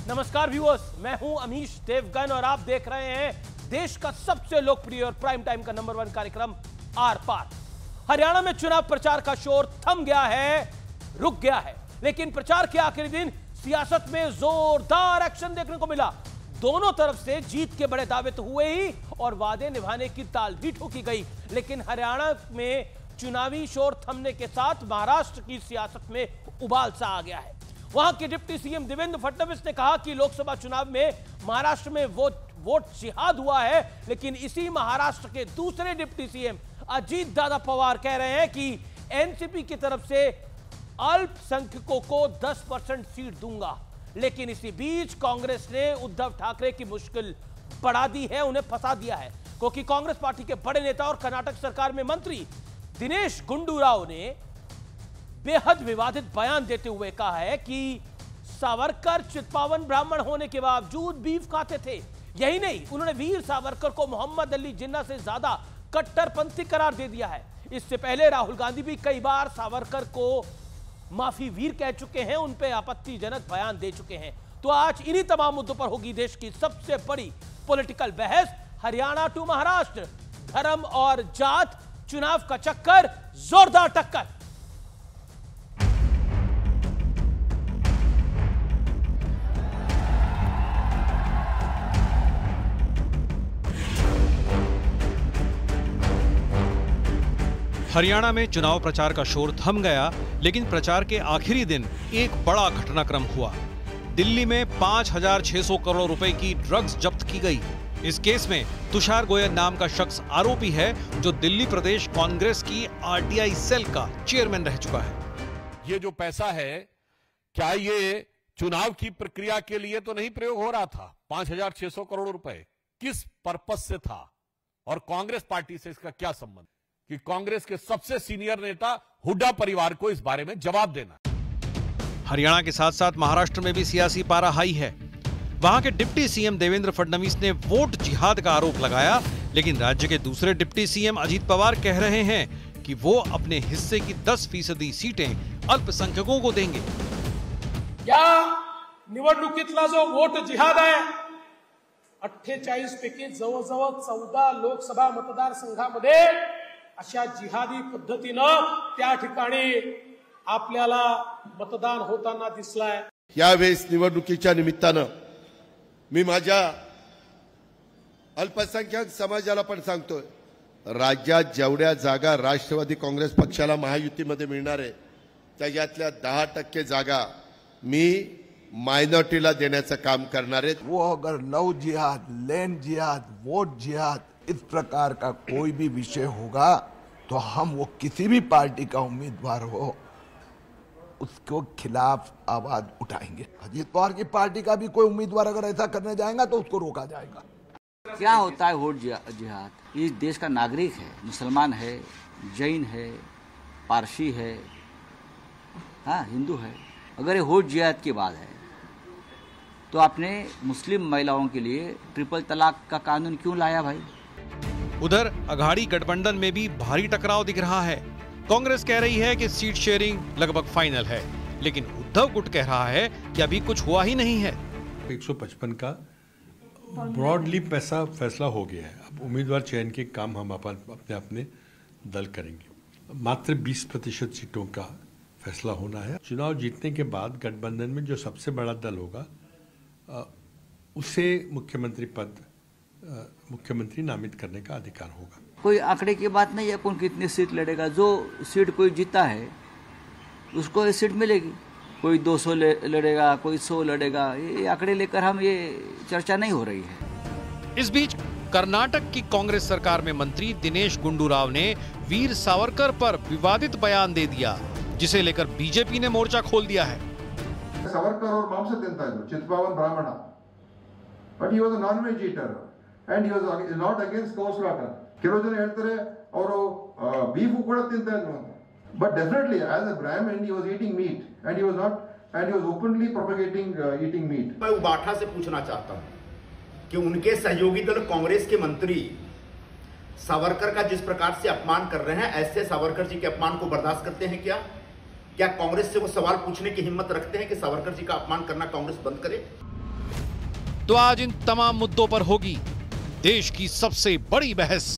नमस्कार व्यूअर्स, मैं हूं अमीश देवगन और आप देख रहे हैं देश का सबसे लोकप्रिय और प्राइम टाइम का नंबर 1 कार्यक्रम आर पार। हरियाणा में चुनाव प्रचार का शोर थम गया है, रुक गया है, लेकिन प्रचार के आखिरी दिन सियासत में जोरदार एक्शन देखने को मिला। दोनों तरफ से जीत के बड़े दावे तो हुए ही और वादे निभाने की ताल भी ठोकी गई, लेकिन हरियाणा में चुनावी शोर थमने के साथ महाराष्ट्र की सियासत में उबाल सा आ गया है। वहां के डिप्टी सीएम देवेंद्र फडणवीस ने कहा कि लोकसभा चुनाव में महाराष्ट्र में वोट जिहाद हुआ है, लेकिन इसी महाराष्ट्र के दूसरे डिप्टी सीएम अजीत दादा पवार कह रहे हैं कि एनसीपी की तरफ से अल्पसंख्यकों को 10% सीट दूंगा। लेकिन इसी बीच कांग्रेस ने उद्धव ठाकरे की मुश्किल बढ़ा दी है, उन्हें फंसा दिया है, क्योंकि कांग्रेस पार्टी के बड़े नेता और कर्नाटक सरकार में मंत्री दिनेश गुंडूराव ने बेहद विवादित बयान देते हुए कहा है कि सावरकर चित्पावन ब्राह्मण होने के बावजूद बीफ खाते थे। यही नहीं, उन्होंने वीर सावरकर को मोहम्मद अली जिन्ना से ज्यादा कट्टरपंथी करार दे दिया है। इससे पहले राहुल गांधी भी कई बार सावरकर को माफी वीर कह चुके हैं, उन पर आपत्तिजनक बयान दे चुके हैं। तो आज इन्हीं तमाम मुद्दों पर होगी देश की सबसे बड़ी पॉलिटिकल बहस। हरियाणा टू महाराष्ट्र, धर्म और जात, चुनाव का चक्कर, जोरदार टक्कर। हरियाणा में चुनाव प्रचार का शोर थम गया, लेकिन प्रचार के आखिरी दिन एक बड़ा घटनाक्रम हुआ। दिल्ली में 5,600 करोड़ रुपए की ड्रग्स जब्त की गई। इस केस में तुषार गोयल नाम का शख्स आरोपी है, जो दिल्ली प्रदेश कांग्रेस की आरटीआई सेल का चेयरमैन रह चुका है। ये जो पैसा है, क्या ये चुनाव की प्रक्रिया के लिए तो नहीं प्रयोग हो रहा था? 5,600 करोड़ रुपए किस पर्पज से था और कांग्रेस पार्टी से इसका क्या संबंध? कि कांग्रेस के सबसे सीनियर नेता हुड्डा परिवार को इस बारे में जवाब देना। हरियाणा के साथ साथ महाराष्ट्र में भी सियासी पारा हाई है। वहां के डिप्टी सीएम देवेंद्र फडणवीस ने वोट जिहाद का आरोप लगाया, लेकिन राज्य के दूसरे डिप्टी सीएम अजीत पवार कह रहे हैं कि वो अपने हिस्से की 10% सीटें अल्पसंख्यकों को देंगे। या निवडणुकीतला जो वोट जिहाद आहे, 48 पैकी जवळजवळ 14 लोकसभा मतदारसंघामध्ये अशा जिहादी पद्धतीनं त्या ठिकाणी आपल्याला मतदान होताना दिसलाय। यावेळेस निवडणुकीच्या निमित्तानं मी माझ्या अल्पसंख्याक समाजाला पण सांगतोय, राज्यात जेवढ्या जागा राष्ट्रवादी काँग्रेस पक्षाला महायुतीमध्ये मिळणार आहे, त्याच्यातल्या 10% जागा मी माइनॉरिटीला देण्याचं काम करणार आहे। वो अगर लव जिहाद, लैंड जिहाद, वोट जिहाद, इस प्रकार का कोई भी विषय होगा तो हम वो किसी भी पार्टी का उम्मीदवार हो उसको खिलाफ आवाज उठाएंगे। अजीत पवार की पार्टी का भी कोई उम्मीदवार अगर ऐसा करने जाएगा तो उसको रोका जाएगा। क्या होता है वोट जिहाद? ये देश का नागरिक है, मुसलमान है, जैन है, पारसी है, हाँ हिंदू है। अगर ये वोट जिहाद की बात है तो आपने मुस्लिम महिलाओं के लिए ट्रिपल तलाक का कानून क्यों लाया भाई? उधर अघाड़ी गठबंधन में भी भारी टकराव दिख रहा है। कांग्रेस कह रही है कि सीट शेयरिंग लगभग फाइनल है, लेकिन उद्धव गुट कह रहा है कि अभी कुछ हुआ ही नहीं है। 155 का ब्रॉडली पैसा फैसला हो गया है। अब उम्मीदवार चयन के काम हम अपने दल करेंगे। मात्र 20% सीटों का फैसला होना है। चुनाव जीतने के बाद गठबंधन में जो सबसे बड़ा दल होगा उसे मुख्यमंत्री नामित करने का अधिकार होगा। कोई आंकड़े की बात नहीं है कौन कितनी सीट लड़ेगा। जो सीट कोई जीता है उसको ये सीट मिलेगी। कोई 200 लड़ेगा, कोई 100 लड़ेगा। ये आंकड़े लेकर हम ये चर्चा नहीं हो रही है। इस बीच कर्नाटक की कांग्रेस सरकार में मंत्री दिनेश गुंडूराव ने वीर सावरकर पर विवादित बयान दे दिया, जिसे लेकर बीजेपी ने मोर्चा खोल दिया है। सावरकर और मांस तिंता इದ್ರು, चित्पावन ब्राह्मण, but he was a non-veg eater and he was not against cow slaughter. ಕೆಲವು ಜನ ಹೇಳ್ತಾರೆ ಅವರು ಬೀಫ್ ಕೂಡ ತಿಂತಾ ಇದ್ರು ಅಂತ, but definitely as a Brahmin he was eating meat and he was openly propagating eating meat. मैं उबाठा से पूछना चाहता हूं कि उनके सहयोगी दल कांग्रेस के मंत्री सावरकर का जिस प्रकार से अपमान कर रहे हैं, ऐसे सावरकर जी के अपमान को बर्दाश्त करते हैं क्या? क्या कांग्रेस से वो सवाल पूछने की हिम्मत रखते हैं कि सावरकर जी का अपमान करना कांग्रेस बंद करे? तो आज इन तमाम मुद्दों पर होगी देश की सबसे बड़ी बहस।